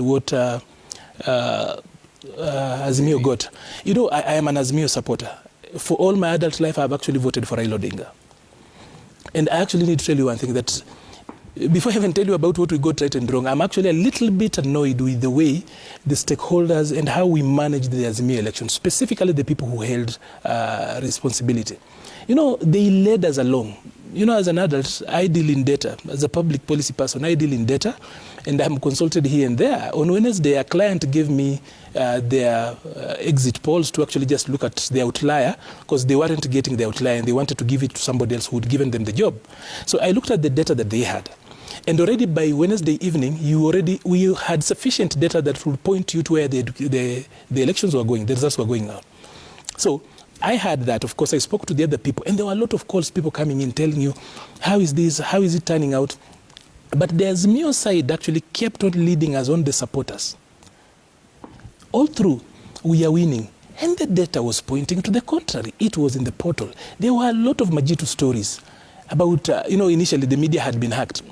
what AZIMIO got. You know, I am an AZIMIO supporter. For all my adult life, I've actually voted for Raila Odinga. And I actually need to tell you one thing, that before I even tell you about what we got right and wrong, I'm actually a little bit annoyed with the way the stakeholders and how we managed the AZIMIO election, specifically the people who held responsibility. You know, they led us along. You know, as an adult, I deal in data. As a public policy person, I deal in data, and I'm consulted here and there. On Wednesday, a client gave me their exit polls to actually just look at the outlier, because they weren't getting the outlier, and they wanted to give it to somebody else who had given them the job. So I looked at the data that they had. And already by Wednesday evening, we had sufficient data that would point you to where the elections were going, the results were going out. So I had that. Of course, I spoke to the other people, and there were a lot of calls, people coming in telling you, how is this, how is it turning out? But the AZIMIO side actually kept on leading us on, the supporters. All through, we are winning. And the data was pointing to the contrary. It was in the portal. There were a lot of Majitu stories about, you know, initially the media had been hacked.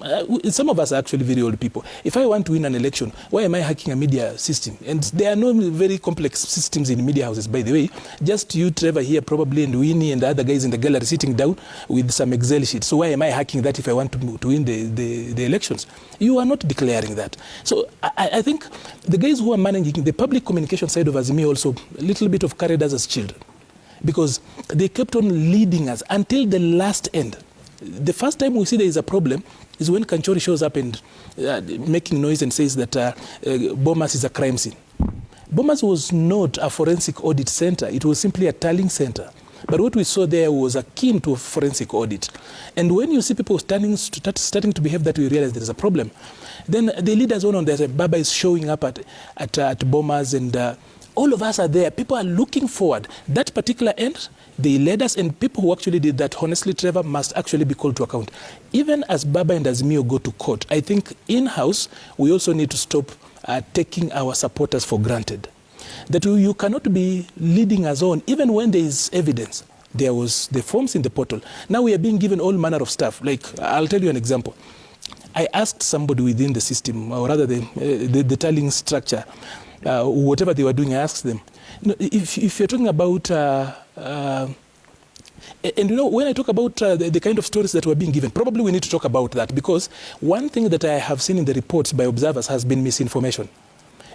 Some of us are actually very old people. If I want to win an election, why am I hacking a media system? And there are no very complex systems in media houses, by the way. Just you, Trevor, here probably, and Winnie and the other guys in the gallery sitting down with some Excel sheets. So why am I hacking that if I want to win the elections? You are not declaring that. So I think the guys who are managing the public communication side of AZIMIO also a little bit of carried us as children, because they kept on leading us until the last end. The first time we see there is a problem is when Kanchori shows up and making noise and says that Bomas is a crime scene. Bomas was not a forensic audit center. It was simply a tallying center. But what we saw there was akin to a forensic audit. And when you see people starting to behave that, we realize there is a problem. Then the leaders on there, Baba is showing up at Bomas, and all of us are there. People are looking forward. That particular end, they led us, and people who actually did that, honestly, Trevor, must actually be called to account. Even as Baba and AZIMIO go to court, I think in-house, we also need to stop taking our supporters for granted. That you cannot be leading us on, even when there is evidence. There was the forms in the portal. Now we are being given all manner of stuff. Like, I'll tell you an example. I asked somebody within the system, or rather the tallying structure, whatever they were doing, I asked them, you know, if you're talking about, and you know, when I talk about the kind of stories that were being given, probably we need to talk about that, because one thing that I have seen in the reports by observers has been misinformation.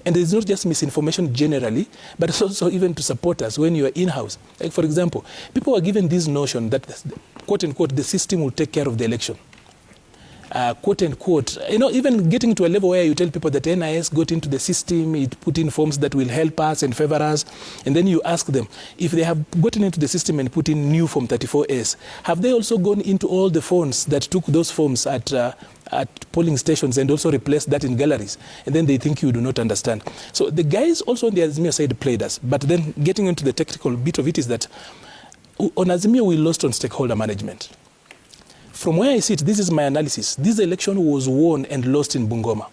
And it's not just misinformation generally, but it's also even to supporters when you are in-house. Like, for example, people were given this notion that, quote unquote, the system will take care of the election. Quote unquote, you know, even getting to a level where you tell people that NIS got into the system, it put in forms that will help us and favor us, and then you ask them, if they have gotten into the system and put in new form 34S, have they also gone into all the phones that took those forms at polling stations and also replaced that in galleries? And then they think you do not understand. So the guys also on the AZIMIO side played us. But then getting into the technical bit of it is that on AZIMIO we lost on stakeholder management. From where I sit, this is my analysis. This election was won and lost in Bungoma.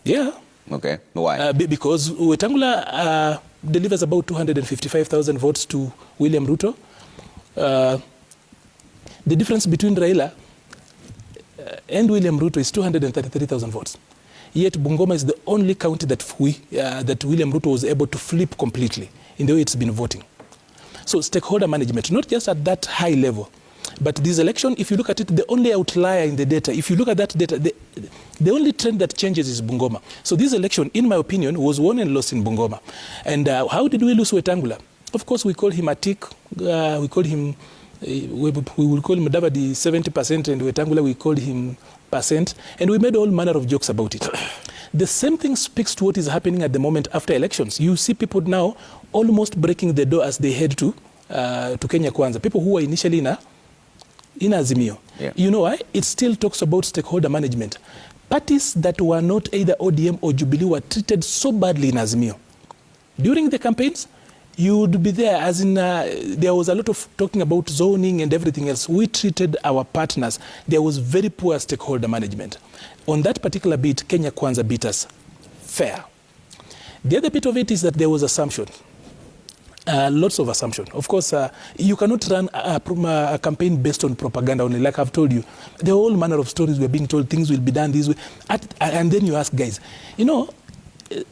Yeah. Okay. Why? Because Wetangula delivers about 255,000 votes to William Ruto. The difference between Raila and William Ruto is 233,000 votes. Yet Bungoma is the only county that that William Ruto was able to flip completely in the way it's been voting. So stakeholder management, not just at that high level, but this election, if you look at it, the only outlier in the data, if you look at that data, the only trend that changes is Bungoma. So this election, in my opinion, was won and lost in Bungoma. And how did we lose Wetangula? Of course, we call him a tick. We call him, we will call him Mudavadi 70%, and Wetangula we called him %. And we made all manner of jokes about it. The same thing speaks to what is happening at the moment after elections. You see people now almost breaking the door as they head to Kenya Kwanza. People who were initially in AZIMIO. Yeah. You know why? It still talks about stakeholder management. Parties that were not either ODM or Jubilee were treated so badly in AZIMIO. During the campaigns, you would be there, as in there was a lot of talking about zoning and everything else. We treated our partners. There was very poor stakeholder management. On that particular bit, Kenya Kwanza beat us fair. The other bit of it is that there was assumption. Lots of assumption. Of course, you cannot run a campaign based on propaganda only. Like I've told you, there are all manner of stories we're being told, things will be done this way. And then you ask guys, you know,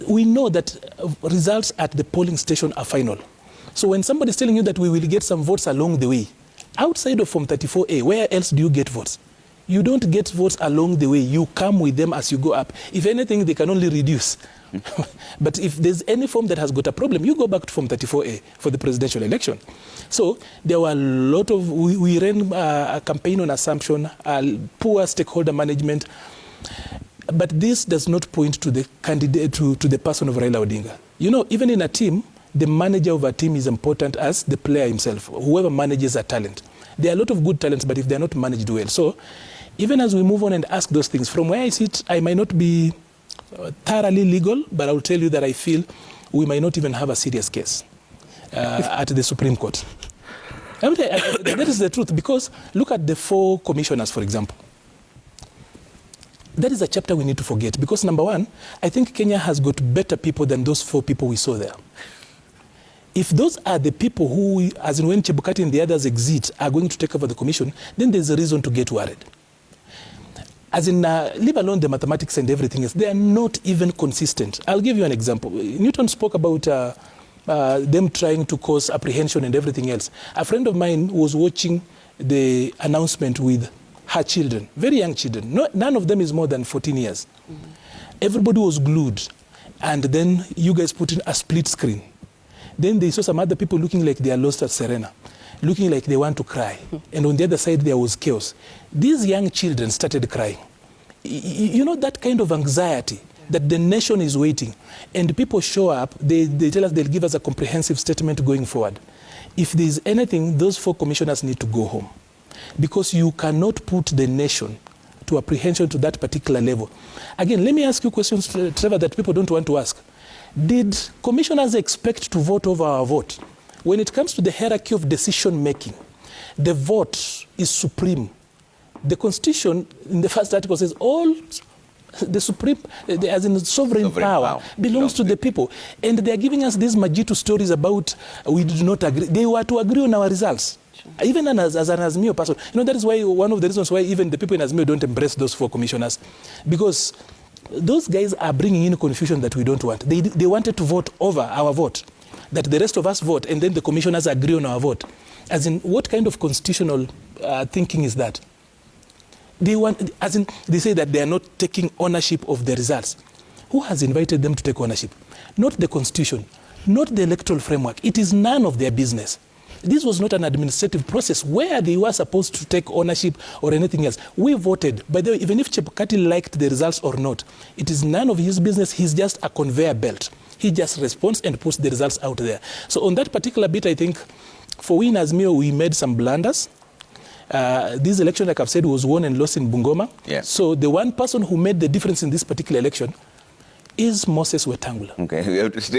we know that results at the polling station are final. So when somebody's telling you that we will get some votes along the way, outside of Form 34A, where else do you get votes? You don't get votes along the way. You come with them as you go up. If anything, they can only reduce. But if there's any form that has got a problem, you go back to Form 34A for the presidential election. So there were a lot of, we ran a campaign on assumption, poor stakeholder management. But this does not point to the candidate, to the person of Raila Odinga. You know, even in a team, the manager of a team is important as the player himself, whoever manages a talent. There are a lot of good talents, but if they're not managed well. So even as we move on and ask those things, from where I sit, I might not be thoroughly legal, but I will tell you that I feel we might not even have a serious case at the Supreme Court. That is the truth, because look at the 4 commissioners, for example. That is a chapter we need to forget, because number one, I think Kenya has got better people than those 4 people we saw there. If those are the people who, as in when Chebukati and the others exit, are going to take over the commission, then there's a reason to get worried. As in, leave alone the mathematics and everything else, they are not even consistent. I'll give you an example. Newton spoke about them trying to cause apprehension and everything else. A friend of mine was watching the announcement with her children, very young children. None of them is more than 14 years. Mm-hmm. Everybody was glued. And then you guys put in a split screen. Then they saw some other people looking like they are lost at Serena, looking like they want to cry. And on the other side, there was chaos. These young children started crying. You know, that kind of anxiety that the nation is waiting. And people show up, they tell us they'll give us a comprehensive statement going forward. If there's anything, those 4 commissioners need to go home. Because you cannot put the nation to apprehension to that particular level. Again, let me ask you questions, Trevor, that people don't want to ask. Did commissioners expect to vote over our vote? When it comes to the hierarchy of decision making, the vote is supreme. The Constitution, in the first article, says all the supreme, as in sovereign power, belongs to the people. And they are giving us these Majitu stories about we did not agree. They were to agree on our results. Even as an AZIMIO person. You know, that is why one of the reasons why even the people in AZIMIO don't embrace those 4 commissioners. Because those guys are bringing in confusion that we don't want. They wanted to vote over our vote, that the rest of us vote, and then the commissioners agree on our vote. As in, what kind of constitutional thinking is that? They say that they are not taking ownership of the results. Who has invited them to take ownership? Not the Constitution, not the electoral framework. It is none of their business. This was not an administrative process where they were supposed to take ownership or anything else. We voted. By the way, even if Chebukati liked the results or not, it is none of his business. He's just a conveyor belt. He just responds and puts the results out there. So on that particular bit, I think for we in AZIMIO, we made some blunders. This election, like I've said, was won and lost in Bungoma. Yeah. So the one person who made the difference in this particular election is Moses Wetangula. Okay.